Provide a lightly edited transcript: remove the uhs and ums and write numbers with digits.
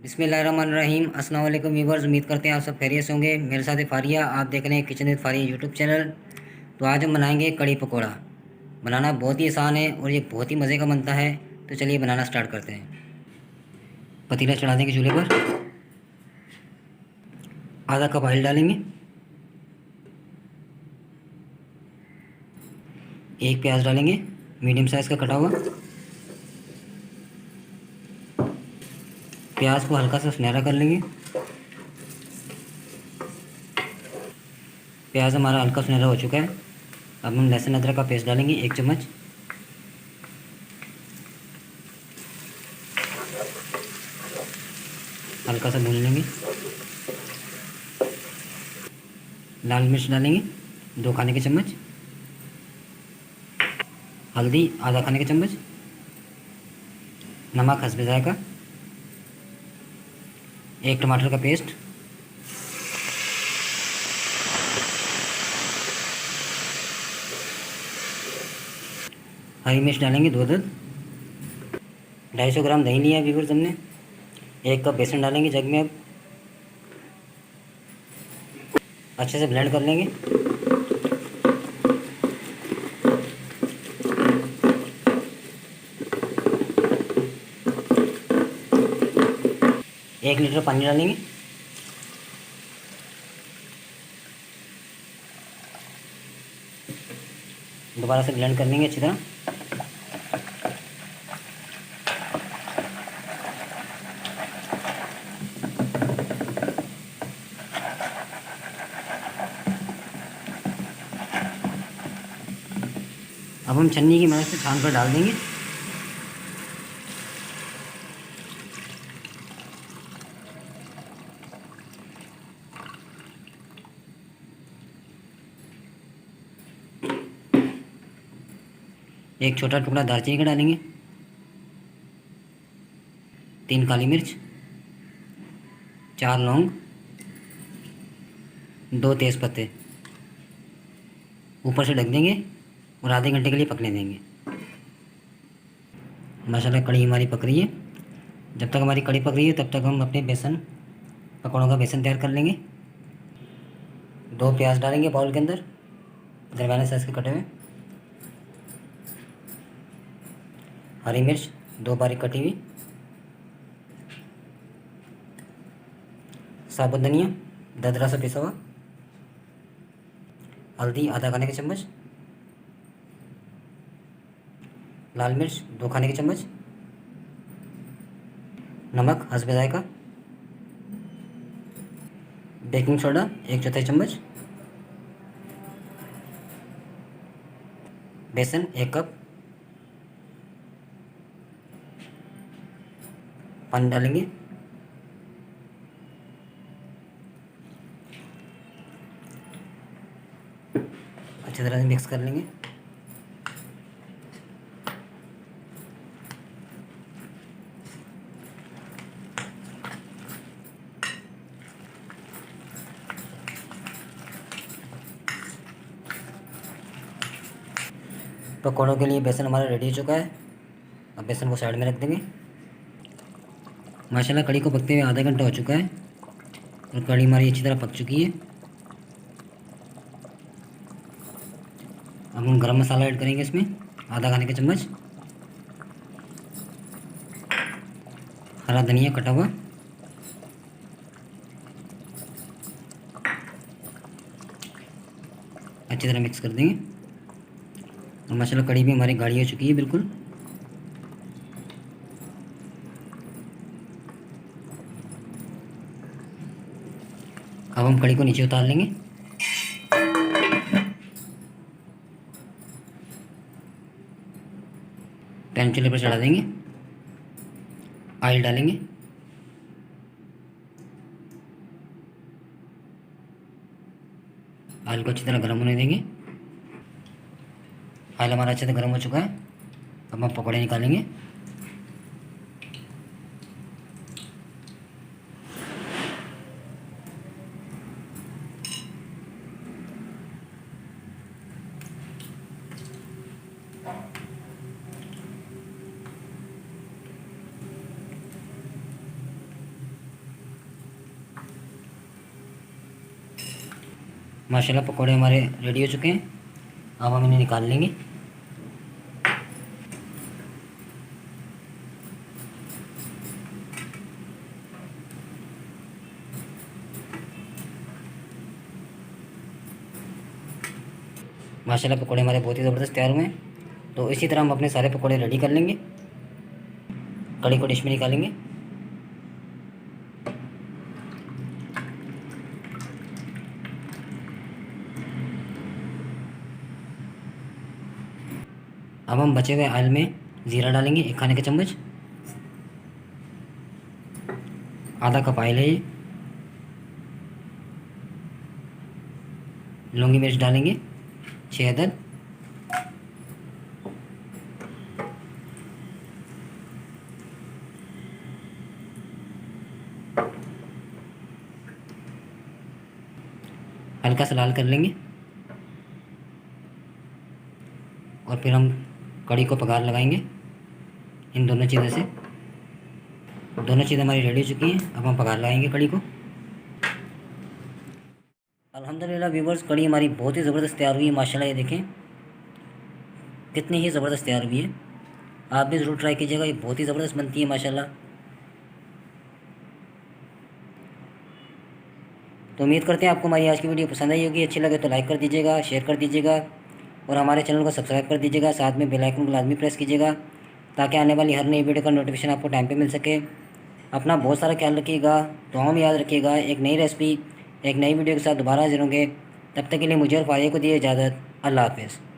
बिस्मिल्लाहिर्रहमानिर्रहीम। अस्सलाम वालेकुम व्यूवर्स, उम्मीद करते हैं आप सब खैरियत से होंगे। मेरे साथ है फारिया, आप देख रहे हैं kitchen with Faria YouTube channel. तो आज हम बनाएंगे कड़ी पकोड़ा। बनाना बहुत ही आसान है और ये बहुत ही मज़े का बनता है। तो चलिए बनाना स्टार्ट करते हैं। पतीला चढ़ा देंगे चूल्हे पर। आधा कप ऑयल डालेंगे। एक प्याज डालेंगे, मीडियम साइज़ का कटा हुआ। प्याज को हल्का सा सुनहरा कर लेंगे। प्याज हमारा हल्का सुनहरा हो चुका है। अब हम लहसुन अदरक का पेस्ट डालेंगे 1 चम्मच। हल्का सा भून लेंगे। लाल मिर्च डालेंगे 2 खाने के चम्मच। हल्दी आधा खाने के चम्मच। नमक हस्बे जायका। 1 टमाटर का पेस्ट। हरी मिर्च डालेंगे 2 अदद। 250 ग्राम दही लिया है व्यूअर्स हमने। 1 कप बेसन डालेंगे जग में। अब अच्छे से ब्लेंड कर लेंगे। एक लीटर पानी डालेंगे। दोबारा से ब्लेंड कर लेंगे अच्छी तरह। अब हम छन्नी की मदद से छान कर डाल देंगे। एक छोटा टुकड़ा दालचीनी का डालेंगे। 3 काली मिर्च। 4 लौंग। 2 तेज़ पत्ते। ऊपर से ढक देंगे और आधे घंटे के लिए पकने देंगे। माशाल्लाह कड़ी हमारी पक रही है। जब तक हमारी कड़ी पक रही है तब तक हम अपने बेसन पकौड़ों का बेसन तैयार कर लेंगे। 2 प्याज डालेंगे बाउल के अंदर, दरमियाने साइज़ के कटे हुए। हरी मिर्च 2 बारीक कटी हुई। साबुत धनिया दरदरा सा पिसा हुआ। हल्दी आधा खाने के चम्मच। लाल मिर्च 2 खाने के चम्मच। नमक हस्बे जायका। बेकिंग सोडा 1/4 चम्मच। बेसन 1 कप। पानी डालेंगे। अच्छी तरह से मिक्स कर लेंगे। पकौड़ों के लिए बेसन हमारा रेडी हो चुका है। अब बेसन को साइड में रख देंगे। माशाल्लाह कड़ी को पकते हुए आधा घंटा हो चुका है और कड़ी हमारी अच्छी तरह पक चुकी है। अब हम गरम मसाला ऐड करेंगे इसमें आधा खाने के चम्मच। हरा धनिया कटा हुआ। अच्छी तरह मिक्स कर देंगे और माशाल्लाह कड़ी भी हमारी गाढ़ी हो चुकी है बिल्कुल। अब हम कड़ी को नीचे उतार लेंगे। पैन चूल्हे पर चढ़ा देंगे। ऑयल डालेंगे। ऑयल को अच्छी तरह गर्म होने देंगे। ऑयल हमारा अच्छे से गर्म हो चुका है। अब हम पकौड़े निकालेंगे। माशाल्लाह पकोड़े हमारे रेडी हो चुके हैं। अब हम इन्हें निकाल लेंगे। माशाल्लाह पकोड़े हमारे बहुत ही ज़बरदस्त तैयार हुए हैं। तो इसी तरह हम अपने सारे पकोड़े रेडी कर लेंगे। कड़ी को डिश में निकालेंगे। अब हम बचे हुए ऑयल में ज़ीरा डालेंगे 1 खाने का चम्मच। आधा कप ऑयल है ये। लौंगी मिर्च डालेंगे 6 अदद। हल्का सा लाल कर लेंगे और फिर हम कड़ी को पगार लगाएंगे इन दोनों चीज़ों से। दोनों चीज़ें हमारी रेडी हो चुकी हैं। अब हम पगार लगाएंगे कड़ी को। अल्हम्दुलिल्लाह व्यूवर्स, कड़ी हमारी बहुत ही ज़बरदस्त तैयार हुई है। माशाल्लाह ये देखें कितनी ही ज़बरदस्त तैयार हुई है। आप भी ज़रूर ट्राई कीजिएगा, ये बहुत ही ज़बरदस्त बनती है माशाल्लाह। तो उम्मीद करते हैं आपको हमारी आज की वीडियो पसंद आई होगी। अच्छी लगे तो लाइक कर दीजिएगा, शेयर कर दीजिएगा और हमारे चैनल को सब्सक्राइब कर दीजिएगा। साथ में बेल आइकन को लाजमी प्रेस कीजिएगा ताकि आने वाली हर नई वीडियो का नोटिफिकेशन आपको टाइम पे मिल सके। अपना बहुत सारा ख्याल रखिएगा, दुआओं में याद रखिएगा। एक नई रेसिपी, एक नई वीडियो के साथ दोबारा हाजिर होंगे। तब तक के लिए मुझे और फारिया को दिए इजाज़त। अल्लाह हाफ़िज़।